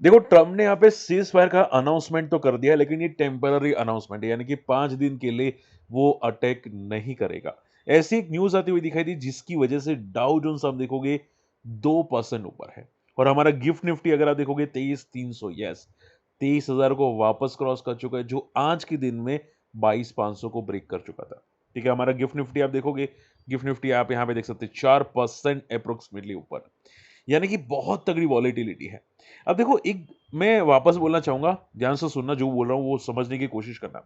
देखो, ट्रम्प ने यहाँ पे सीज फायर का अनाउंसमेंट तो कर दिया है, लेकिन ये टेम्पररी अनाउंसमेंट है, यानी कि 5 दिन के लिए वो अटैक नहीं करेगा। ऐसी एक न्यूज आती हुई दिखाई दी जिसकी वजह से डाउ जोन्स आप देखोगे 2% ऊपर है, और हमारा गिफ्ट निफ्टी अगर आप देखोगे 23,300, यस 23,000 को वापस क्रॉस कर चुका है, जो आज के दिन में 22,500 को ब्रेक कर चुका था। ठीक है, हमारा गिफ्ट निफ्टी आप देखोगे, गिफ्ट निफ्टी आप यहाँ पे देख सकते हैं 4% अप्रोक्सीमेटली ऊपर, यानी कि बहुत तगड़ी वॉलेटिलिटी है। अब देखो, एक मैं वापस बोलना चाहूंगा, ध्यान से सुनना, जो बोल रहा हूं वो समझने की कोशिश करना।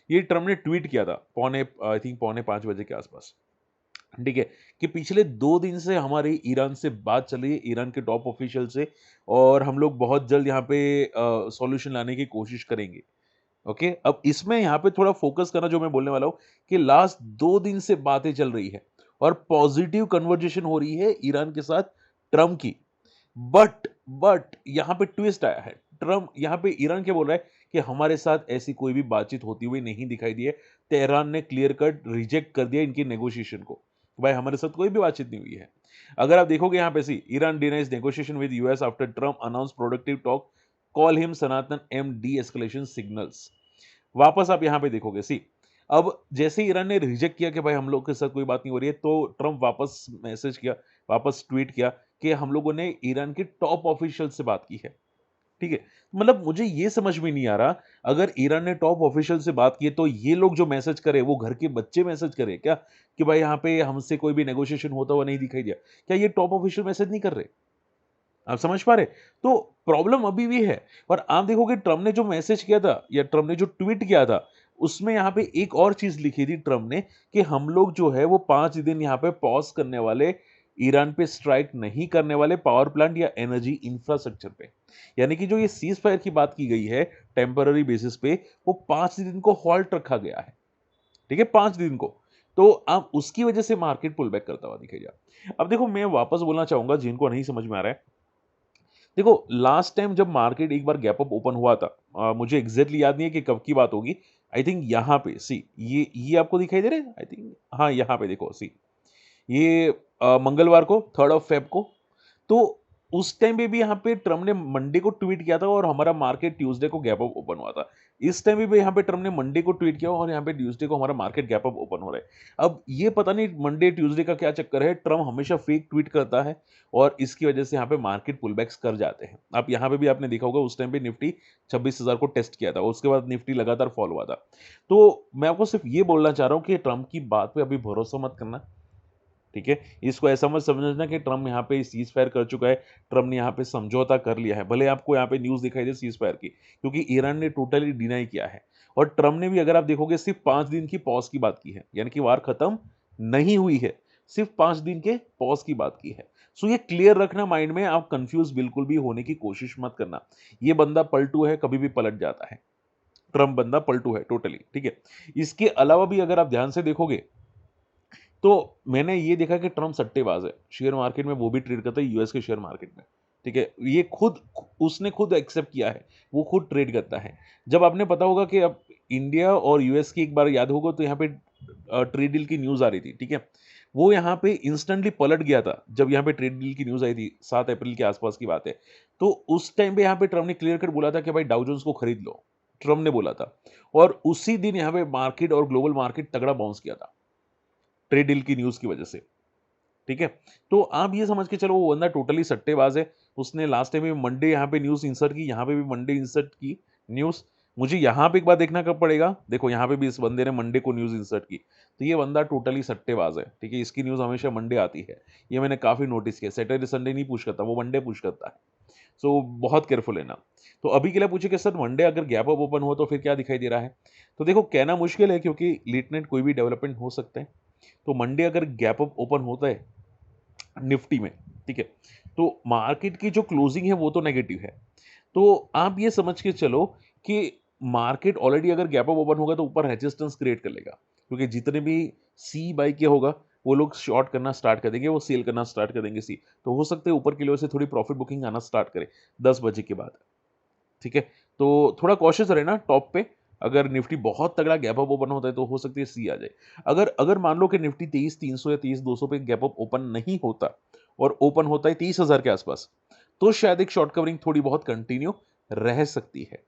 ये ट्रम्प ने ट्वीट किया था पौने आई थिंक पौने 5 बजे के आसपास, ठीक है, कि पिछले 2 दिन से हमारी ईरान से बात चल रही है, ईरान के टॉप ऑफिशियल से, और हम लोग बहुत जल्द यहाँ पे सॉल्यूशन लाने की कोशिश करेंगे। ओके, अब इसमें यहाँ पे थोड़ा फोकस करना जो मैं बोलने वाला हूँ, कि लास्ट 2 दिन से बातें चल रही है और पॉजिटिव कन्वर्जेशन हो रही है ईरान के साथ ट्रम्प की। बट यहां पे ट्विस्ट आया है। ट्रम्प यहां पे ईरान क्या बोल रहा है कि हमारे साथ ऐसी कोई भी बातचीत होती हुई नहीं दिखाई दी है। तेहरान ने क्लियर कट रिजेक्ट कर दिया इनकी नेगोशिएशन को, भाई हमारे साथ कोई भी बातचीत नहीं हुई है। अगर आप देखोगे यहां पे see, Iran denies negotiation with US after Trump announce productive talk, call him सनातन एम डी एस्केलेशन सिग्नल्स। वापस आप यहां पे देखोगे सी, अब जैसे ईरान ने रिजेक्ट किया कि भाई हम लोग के साथ कोई बात नहीं हो रही है, तो ट्रम्प वापस मैसेज किया, वापस ट्वीट किया कि हम लोगों ने ईरान के टॉप ऑफिशियल से बात की है। ठीक है, मतलब मुझे ये समझ में नहीं आ रहा, अगर ईरान ने टॉप ऑफिशियल से बात की है तो ये लोग जो मैसेज करे वो घर के बच्चे मैसेज करे क्या, कि भाई यहाँ पे हमसे कोई भी नेगोशिएशन होता हुआ नहीं दिखाई दिया? क्या ये टॉप ऑफिशियल मैसेज नहीं कर रहे? आप समझ पा रहे? तो प्रॉब्लम अभी भी है। और आप देखोगे ट्रम्प ने जो मैसेज किया था या ट्रम्प ने जो ट्वीट किया था, उसमें यहाँ पे एक और चीज लिखी थी ट्रम्प ने, कि हम लोग जो है वो 5 दिन यहाँ पे पॉज करने वाले, ईरान पे स्ट्राइक नहीं करने वाले पावर प्लांट या एनर्जी इंफ्रास्ट्रक्चर पे। यानी कि जो ये सीज फायर की बात की गई है टेम्पररी बेसिस पे, वो 5 दिन को हॉल्ट रखा गया है। ठीक है, 5 दिन को। तो अब उसकी वजह से मार्केट पुल बैक करता हुआ दिखेगा। अब देखो, मैं वापस बोलना चाहूंगा जिनको नहीं समझ में आ रहा है, देखो लास्ट टाइम जब मार्केट एक बार गैप अप ओपन हुआ था, मुझे एग्जैक्टली याद नहीं है कि कब की बात होगी। आई थिंक यहाँ पे सी, ये आपको दिखाई दे रहे हैं, आई थिंक हाँ यहाँ पे देखो सी, ये मंगलवार को 3 फेब को। तो उस टाइम पे भी यहाँ पे ट्रम्प ने मंडे को ट्वीट किया था और हमारा मार्केट ट्यूसडे को गैप अप ओपन हुआ था। इस टाइम भी यहाँ पे ट्रम्प ने मंडे को ट्वीट किया और यहाँ पे ट्यूसडे को हमारा मार्केट गैप अप ओपन हो रहा है। अब ये पता नहीं मंडे ट्यूसडे का क्या चक्कर है, ट्रम्प हमेशा फेक ट्वीट करता है और इसकी वजह से यहाँ पे मार्केट पुलबैक्स कर जाते हैं। आप यहाँ पे भी आपने देखा होगा, उस टाइम पे निफ्टी 26,000 को टेस्ट किया था, उसके बाद निफ्टी लगातार फॉल हुआ था। तो मैं आपको सिर्फ ये बोलना चाह रहा हूँ कि ट्रम्प की बात पे अभी भरोसा मत करना। ठीक है, इसको ऐसा मत समझना कि ट्रम्प यहाँ पे सीज फायर कर चुका है, ट्रम्प ने यहाँ पे समझौता कर लिया है, भले आपको यहाँ पे न्यूज दिखाई दे सीज फायर की, क्योंकि ईरान ने टोटली डिनाई किया है। और ट्रम्प ने भी अगर आप देखोगे सिर्फ 5 दिन की पॉज की बात की है, यानी कि वार खत्म नहीं हुई है, सिर्फ 5 दिन के पॉज की बात की है। सो ये क्लियर रखना माइंड में, आप कंफ्यूज बिल्कुल भी होने की कोशिश मत करना। ये बंदा पलटू है, कभी भी पलट जाता है। ट्रम्प बंदा पलटू है टोटली, ठीक है। इसके अलावा भी अगर आप ध्यान से देखोगे, तो मैंने ये देखा कि ट्रम्प सट्टेबाज है शेयर मार्केट में, वो भी ट्रेड करता है यूएस के शेयर मार्केट में। ठीक है, ये खुद, उसने खुद एक्सेप्ट किया है, वो खुद ट्रेड करता है। जब आपने पता होगा कि अब इंडिया और यूएस की, एक बार याद होगा तो यहाँ पे ट्रेड डील की न्यूज आ रही थी, ठीक है, वो यहाँ पे इंस्टेंटली पलट गया था जब यहाँ पे ट्रेड डील की न्यूज आई थी, 7 अप्रैल के आसपास की बात है। तो उस टाइम पे यहाँ पे ट्रम्प ने क्लियर कट बोला था कि भाई डाउ जोन्स को खरीद लो, ट्रम्प ने बोला था। और उसी दिन यहाँ पे मार्केट और ग्लोबल मार्केट तगड़ा बाउंस किया था ट्रेड डील की न्यूज की वजह से। ठीक है, तो आप ये समझ के चलो वो बंदा टोटली सट्टेबाज है। उसने लास्ट टाइम भी मंडे यहाँ पे न्यूज इंसर्ट की, यहाँ पे भी मंडे इंसर्ट की न्यूज। मुझे यहाँ पे एक बार देखना कब पड़ेगा, देखो यहाँ पे भी इस बंदे ने मंडे को न्यूज इंसर्ट की। तो ये बंदा टोटली सट्टेबाज है, ठीक है, इसकी न्यूज हमेशा मंडे आती है। ये मैंने काफी नोटिस किया, सैटरडे संडे नहीं पुश करता, वो मंडे पुश करता है। सो बहुत केयरफुल है ना। तो अभी के लिए पूछे कि सर मंडे अगर गैप अप ओपन हो तो फिर क्या दिखाई दे रहा है? तो देखो, कहना मुश्किल है क्योंकि लेट नाइट कोई भी डेवलपमेंट हो सकता है। तो मंडे अगर गैप अप ओपन होता है निफ्टी में, ठीक है, तो मार्केट की जो क्लोजिंग है वो तो नेगेटिव है। तो आप ये समझ के चलो कि मार्केट ऑलरेडी अगर गैप अप ओपन होगा तो ऊपर रेजिस्टेंस क्रिएट कर लेगा, क्योंकि जितने भी सी बाई के होगा वो लोग शॉर्ट करना स्टार्ट कर देंगे, वो सेल करना स्टार्ट कर देंगे सी। तो हो सकता है ऊपर की लेवल से थोड़ी प्रॉफिट बुकिंग आना स्टार्ट करे 10 बजे के बाद। ठीक है, तो थोड़ा कॉशियस रहना टॉप पे। अगर निफ्टी बहुत तगड़ा गैप अप ओपन होता है तो हो सकती है सी आ जाए। अगर अगर मान लो कि निफ्टी 23,300 या 23,200 पे गैप अप ओपन नहीं होता और ओपन होता है 30,000 के आसपास, तो शायद एक शॉर्ट कवरिंग थोड़ी बहुत कंटिन्यू रह सकती है।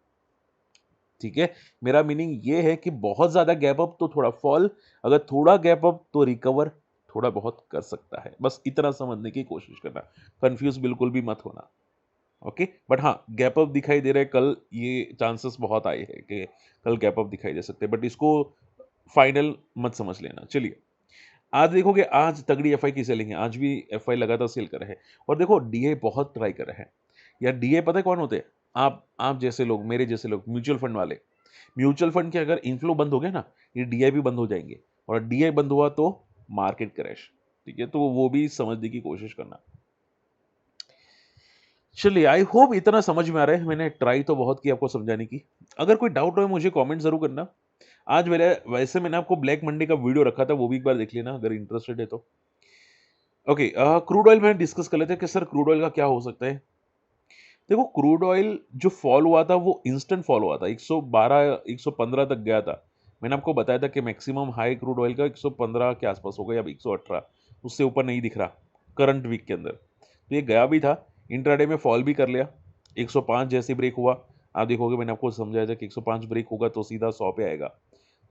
ठीक है, मेरा मीनिंग ये है कि बहुत ज्यादा गैप अप तो थोड़ा फॉल, अगर थोड़ा गैप अप तो रिकवर थोड़ा बहुत कर सकता है। बस इतना समझने की कोशिश करना, कंफ्यूज बिल्कुल भी मत होना। ओके, बट हाँ, गैप अप दिखाई दे रहा है कल, ये चांसेस बहुत आए हैं कि कल गैप अप दिखाई दे सकते हैं, बट इसको फाइनल मत समझ लेना। चलिए, आज देखोगे, आज तगड़ी एफआई की सेलिंग है, आज भी एफआई लगातार सेल कर रहे हैं। और देखो, डीए बहुत ट्राई कर रहे हैं यार। डीए पता है कौन होते हैं? आप जैसे लोग, मेरे जैसे लोग, म्यूचुअल फंड वाले। म्यूचुअल फंड के अगर इनफ्लो बंद हो गया ना, ये डीआई भी बंद हो जाएंगे, और डीआई बंद हुआ तो मार्केट क्रैश। ठीक है, तो वो भी समझने की कोशिश करना। चलिए, आई होप इतना समझ में आ रहा है। मैंने ट्राई तो बहुत की आपको समझाने की। अगर कोई डाउट हो मुझे कमेंट जरूर करना। आज मेरे वैसे मैंने आपको ब्लैक मंडे का वीडियो रखा था, वो भी एक बार देख लेना अगर इंटरेस्टेड है तो। ओके, क्रूड ऑयल में डिस्कस कर लेते हैं कि सर क्रूड ऑयल का क्या हो सकता है। देखो, क्रूड ऑयल जो फॉल हुआ था वो इंस्टेंट फॉल हुआ था, 112 115 तक गया था। मैंने आपको बताया था कि मैक्सिमम हाई क्रूड ऑयल का 115 के आसपास हो गया, अब 118, उससे ऊपर नहीं दिख रहा करंट वीक के अंदर। तो ये गया भी था, इंट्राडे में फॉल भी कर लिया, 105 जैसे ब्रेक हुआ। आप देखोगे, मैंने आपको समझाया था कि 105 ब्रेक होगा तो सीधा 100 पे आएगा।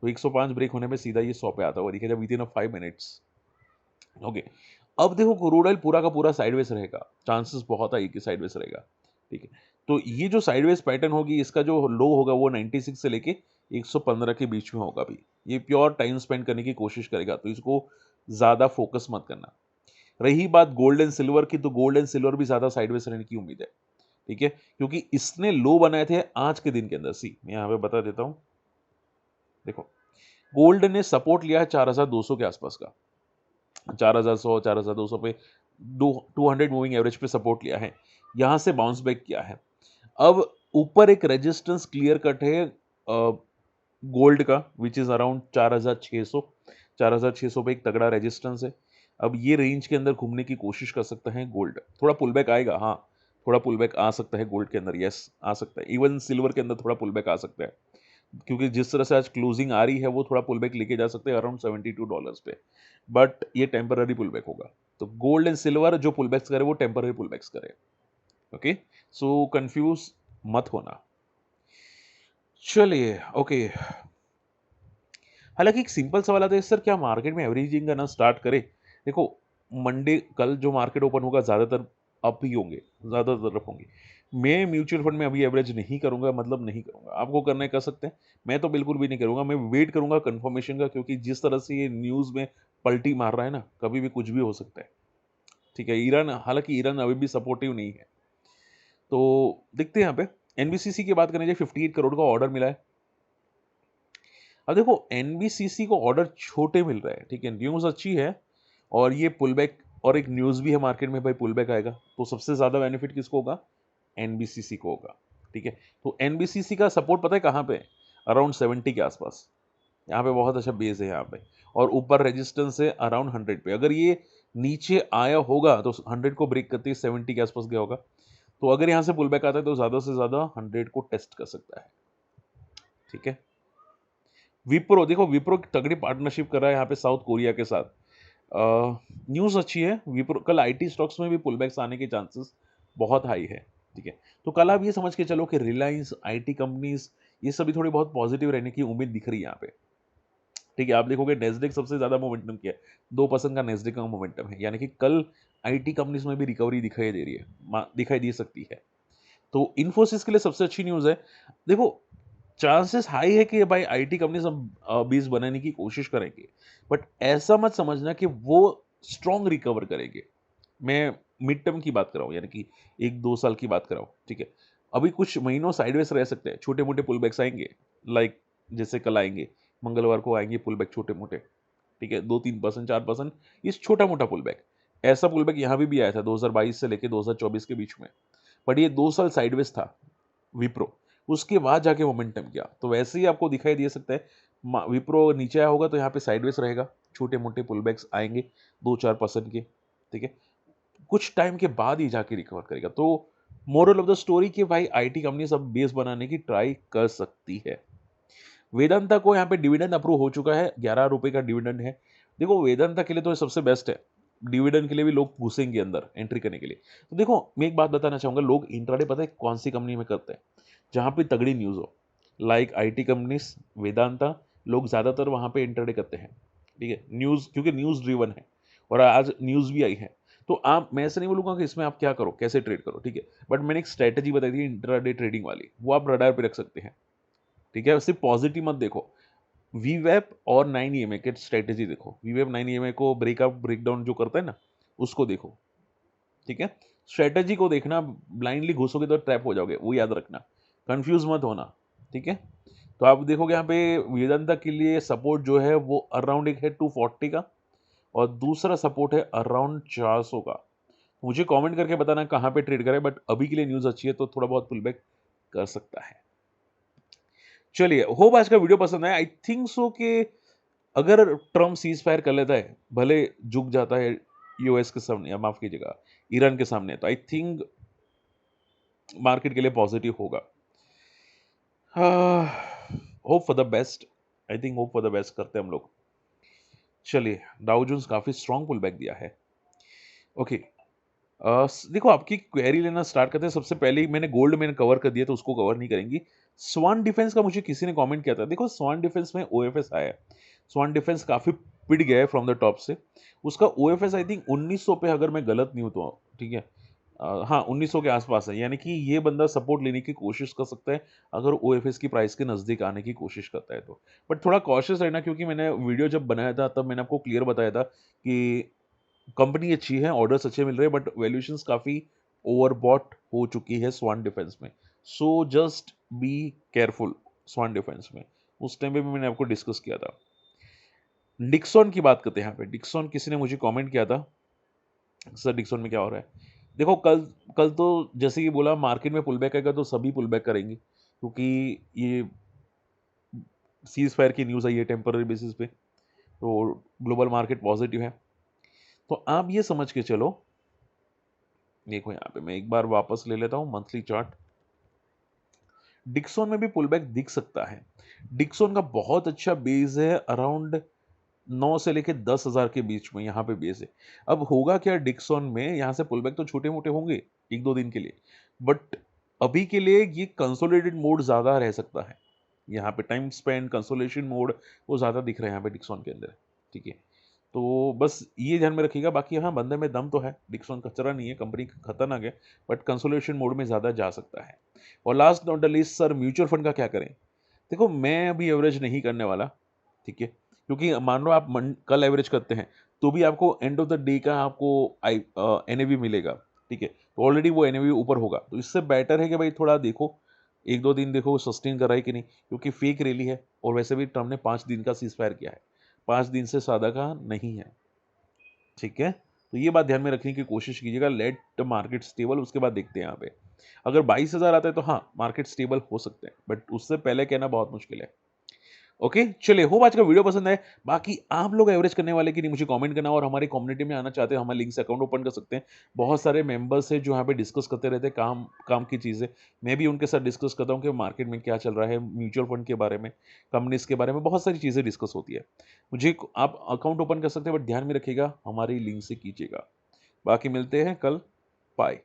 तो 105 ब्रेक होने में सीधा ये 100 पे आता हुआ दिखेगा विद इन 5 मिनट्स। ओके, अब देखो क्रूड ऑयल पूरा का पूरा साइडवेज रहेगा, चांसेस बहुत है कि साइडवेज रहेगा। ठीक है, तो ये जो साइडवेज पैटर्न होगी, इसका जो लो होगा वो 96 से लेके 115 के बीच में होगा। भी ये प्योर टाइम स्पेंड करने की कोशिश करेगा, तो इसको ज्यादा फोकस मत करना। रही बात गोल्ड एंड सिल्वर की, तो गोल्ड एंड सिल्वर भी ज्यादा साइडवेज रहने की उम्मीद है। ठीक है, क्योंकि इसने लो बनाए थे आज के दिन के अंदर। सी, मैं यहां पे बता देता हूं। देखो, गोल्ड ने सपोर्ट लिया है 4200 के आसपास का, 4100 4200 पे, 200 मूविंग एवरेज पे सपोर्ट लिया है, यहां से बाउंस बैक किया है। अब ऊपर एक रेजिस्टेंस क्लियर कट है गोल्ड का, विच इज अराउंड 4600, 4600 पे एक तगड़ा रेजिस्टेंस है। अब ये रेंज के अंदर घूमने की कोशिश कर सकता है गोल्ड, थोड़ा पुल बैक आएगा, हाँ, थोड़ा पुल बैक आ सकता है गोल्ड के अंदर, यस आ सकता है। इवन सिल्वर के अंदर थोड़ा पुल बैक आ सकता है, क्योंकि जिस तरह से आज क्लोजिंग आ रही है वो थोड़ा पुल बैक लेके जा सकते हैं अराउंड $72 पे, बट ये टेम्पररी पुल बैक होगा। तो गोल्ड एंड सिल्वर जो पुल बैक्स करे वो टेम्पररी पुल बैक्स करे। ओके, सो कंफ्यूज मत होना। चलिए, ओके, हालांकि एक सिंपल सवाल आता है, सर क्या मार्केट में एवरेजिंग करना स्टार्ट करें? देखो, मंडे कल जो मार्केट ओपन होगा ज्यादातर अप ही होंगे, ज्यादातर अप होंगे। मैं म्यूचुअल फंड में अभी एवरेज नहीं करूंगा, मतलब नहीं करूंगा। आपको करना है कर सकते हैं, मैं तो बिल्कुल भी नहीं करूंगा। मैं वेट करूंगा कंफर्मेशन का, क्योंकि जिस तरह से ये न्यूज में पलटी मार रहा है ना, कभी भी कुछ भी हो सकता है। ठीक है, ईरान, हालांकि ईरान अभी भी सपोर्टिव नहीं है, तो देखते हैं। यहाँ पे एनबीसीसी की बात करें, 58 करोड़ का ऑर्डर मिला है। अब देखो, एनबीसीसी को ऑर्डर छोटे मिल रहे हैं, ठीक है, न्यूज अच्छी है, और ये पुल बैक, और एक न्यूज भी है मार्केट में भाई पुल बैक आएगा, तो सबसे ज्यादा बेनिफिट किसको होगा? एनबीसीसी को होगा। ठीक है, तो एनबीसीसी का सपोर्ट पता है कहाँ पे? अराउंड 70 के आसपास। यहाँ पे बहुत अच्छा बेस है यहाँ पे, और ऊपर रेजिस्टेंस है अराउंड 100 पे। अगर ये नीचे आया होगा तो 100 को ब्रेक करते ही 70 के आसपास गया होगा। तो अगर यहाँ से पुल बैक आता है तो ज्यादा से ज्यादा 100 को टेस्ट कर सकता है। ठीक है, विप्रो, देखो विप्रो की तगड़ी पार्टनरशिप कर रहा है यहाँ पे साउथ कोरिया के साथ। न्यूज़ अच्छी है, विप्रो कल आईटी स्टॉक्स में भी पुलबैक्स आने के चांसेस बहुत हाई है। ठीक है, तो कल आप ये समझ के चलो कि रिलायंस, आईटी कंपनीज, ये सभी थोड़ी बहुत पॉजिटिव रहने की उम्मीद दिख रही है यहाँ पे। ठीक है, आप देखोगे नेस्डेक सबसे ज्यादा मोमेंटम किया है, 2% का नेस्डेक का मोमेंटम है, यानी कि कल आईटी कंपनीज में भी रिकवरी दिखाई दे रही है, दिखाई दे सकती है। तो इन्फोसिस के लिए सबसे अच्छी न्यूज़ है। देखो, चांसेस हाई है कि भाई आईटी कंपनी सब बीज बनाने की कोशिश करेंगे, बट ऐसा मत समझना कि वो स्ट्रॉन्ग रिकवर करेंगे। मैं मिड टर्म की बात कर रहा हूँ, यानी कि 1-2 साल की बात कर रहा हूँ। ठीक है, अभी कुछ महीनों साइडवेज रह सकते हैं, छोटे मोटे पुल बैक्स आएंगे, लाइक जैसे कल आएंगे, मंगलवार को आएंगे पुल बैक छोटे मोटे। ठीक है, 2-3%, 4%, इस छोटा मोटा पुल बैक। ऐसा पुल बैक यहाँ भी आया था 2022 से लेकर 2024 के बीच में, बट ये 2 साल साइडवेज था विप्रो, उसके बाद जाके मोमेंटम किया। तो वैसे ही आपको दिखाई दे सकता है, विप्रो नीचे आया होगा तो यहाँ पे साइडवेज रहेगा, छोटे मोटे पुलबैक्स आएंगे 2-4% के। ठीक है, कुछ टाइम के बाद ही जाके रिकवर करेगा। तो मोरल ऑफ द स्टोरी कि भाई आईटी कंपनी सब बेस बनाने की ट्राई कर सकती है। वेदांता को यहाँ पे डिविडेंड अप्रूव हो चुका है, 11 रुपए का डिविडेंड है। देखो, वेदांता के लिए तो सबसे बेस्ट है, डिविडेंड के लिए भी लोग घुसेंगे अंदर एंट्री करने के लिए। तो देखो, मैं एक बात बताना चाहूँगा, लोग इंट्राडे पता है कौन सी कंपनी में करते हैं? जहाँ पे तगड़ी न्यूज़ हो, लाइक आईटी कंपनीज़, वेदांता, लोग ज़्यादातर वहाँ पे इंट्राडे करते हैं, ठीक है? न्यूज़, क्योंकि न्यूज़ ड्रिवन है और आज न्यूज़ भी आई है। तो आप, मैं ऐसा नहीं बोलूँगा कि इसमें आप क्या करो, कैसे ट्रेड करो, ठीक है? बट मैंने एक स्ट्रैटेजी बताई थी इंट्राडे ट्रेडिंग वाली, वो आप रडार पे रख सकते हैं, ठीक है? सिर्फ पॉजिटिव मत देखो। वीवेप और 9 ईएमए की स्ट्रैटेजी देखो। वीवेप 9 ईएमए को ब्रेकअप ब्रेकडाउन जो करता है ना, उसको देखो, ठीक है? स्ट्रैटेजी को देखना, ब्लाइंडली घुसोगे तो ट्रैप हो जाओगे, वो याद रखना। कंफ्यूज मत होना, ठीक है? तो आप देखोगे यहाँ पे वेदांता के लिए सपोर्ट जो है वो अराउंड एक है 240 का, और दूसरा सपोर्ट है अराउंड 400 का। मुझे कमेंट करके बताना कहाँ पे ट्रेड करें, बट अभी के लिए न्यूज़ अच्छी है तो थोड़ा बहुत पुल बैक कर सकता है। चलिए, होप आज का वीडियो पसंद आया। आई थिंक सो कि अगर ट्रम्प सीज फायर कर लेता है, भले झुक जाता है यूएस के सामने, या माफ कीजिएगा ईरान के सामने, तो आई थिंक मार्केट के लिए पॉजिटिव होगा। Hope for the best, I think hope for the best करते हैं हम लोग। चलिए, डाउ जोन्स काफी स्ट्रॉन्ग पुल बैक दिया है। ओके, देखो, आपकी क्वेरी लेना स्टार्ट करते हैं। सबसे पहले ही मैंने गोल्ड मैंने कवर कर दिया, तो उसको कवर नहीं करेंगी। स्वान डिफेंस का मुझे किसी ने कमेंट किया था। देखो, स्वान डिफेंस में ओएफएस आया है। स्वान डिफेंस काफी पिट गया है फ्रॉम द टॉप से। उसका ओएफएस आई थिंक 1900 पे, अगर मैं गलत नहीं हूं तो, ठीक है? हाँ, 1900 के आसपास है, यानी कि ये बंदा सपोर्ट लेने की कोशिश कर सकता है अगर ओएफएस की प्राइस के नजदीक आने की कोशिश करता है तो। बट थोड़ा कॉशियस रहना, क्योंकि मैंने वीडियो जब बनाया था तब मैंने आपको क्लियर बताया था कि कंपनी अच्छी है, ऑर्डर्स अच्छे मिल रहे हैं, बट वैल्यूएशंस काफ़ी ओवरबॉट हो चुकी है स्वान डिफेंस में। So just be careful swan defence में। उस टाइम पे भी मैंने आपको डिस्कस किया था। डिक्सॉन की बात करते हैं यहाँ पे। डिक्सॉन, किसी ने मुझे कमेंट किया था, सर डिक्सॉन में क्या हो रहा है? देखो, कल कल तो जैसे कि बोला, मार्केट में पुल बैक आएगा तो सभी पुल बैक करेंगे, क्योंकि ये सीज फायर की न्यूज़ आई है टेम्पररी बेसिस पे, तो ग्लोबल मार्केट पॉजिटिव है। तो आप ये समझ के चलो, देखो यहाँ पे मैं एक बार वापस ले लेता हूं मंथली चार्ट। डिक्सॉन में भी पुल बैक दिख सकता है। डिक्सॉन का बहुत अच्छा बेस है, अराउंड 9 से लेके 10,000 के बीच में यहाँ पे बेस है। अब होगा क्या डिक्सॉन में, यहाँ से पुल बैक तो छोटे मोटे होंगे एक दो दिन के लिए, बट अभी के लिए ये कंसोलिडेटेड मोड ज्यादा रह सकता है। यहाँ पे टाइम स्पेंड, कंसोलेशन मोड, वो ज्यादा दिख रहा है यहाँ पे डिक्सॉन के अंदर, ठीक है? तो बस ये ध्यान में रखिएगा। बाकी हाँ, बंदे में दम तो है, डिक्सॉन कचरा नहीं है, कंपनी खतरनाक है, बट कंसोलेशन मोड में ज़्यादा जा सकता है। और last not the least, sir mutual fund का क्या करें? देखो, मैं अभी एवरेज नहीं करने वाला, ठीक है? क्योंकि मान लो आप कल एवरेज करते हैं, तो भी आपको एंड ऑफ द डे का आपको एनएवी मिलेगा, ठीक है? तो ऑलरेडी वो एनएवी ऊपर होगा, तो इससे बेटर है कि भाई थोड़ा देखो, एक दो दिन देखो सस्टेन कर रहा है कि नहीं, क्योंकि फेक रैली है, और वैसे भी ट्रम्प ने 5 दिन का सीज फायर किया है, 5 दिन से ज़्यादा का नहीं है, ठीक है? तो ये बात ध्यान में रखने की कोशिश कीजिएगा। लेट द मार्केट स्टेबल, उसके बाद देखते हैं यहाँ पे। अगर 22,000 आता है तो हाँ, मार्केट स्टेबल हो सकते हैं, बट उससे पहले कहना बहुत मुश्किल है। ओके, चलिए, होप आज का वीडियो पसंद आए। बाकी आप लोग एवरेज करने वाले कि नहीं, मुझे कमेंट करना, और हमारी कम्युनिटी में आना चाहते हैं, हमारे लिंक से अकाउंट ओपन कर सकते हैं। बहुत सारे मेंबर्स हैं जो यहाँ पे डिस्कस करते रहते हैं काम काम की चीज़ें। मैं भी उनके साथ डिस्कस करता हूँ कि मार्केट में क्या चल रहा है, म्यूचुअल फंड के बारे में, कंपनीज के बारे में, बहुत सारी चीज़ें डिस्कस होती है। मुझे आप अकाउंट ओपन कर सकते हैं, बट ध्यान में रखिएगा हमारी लिंक से कीजिएगा। बाकी मिलते हैं कल। बाय।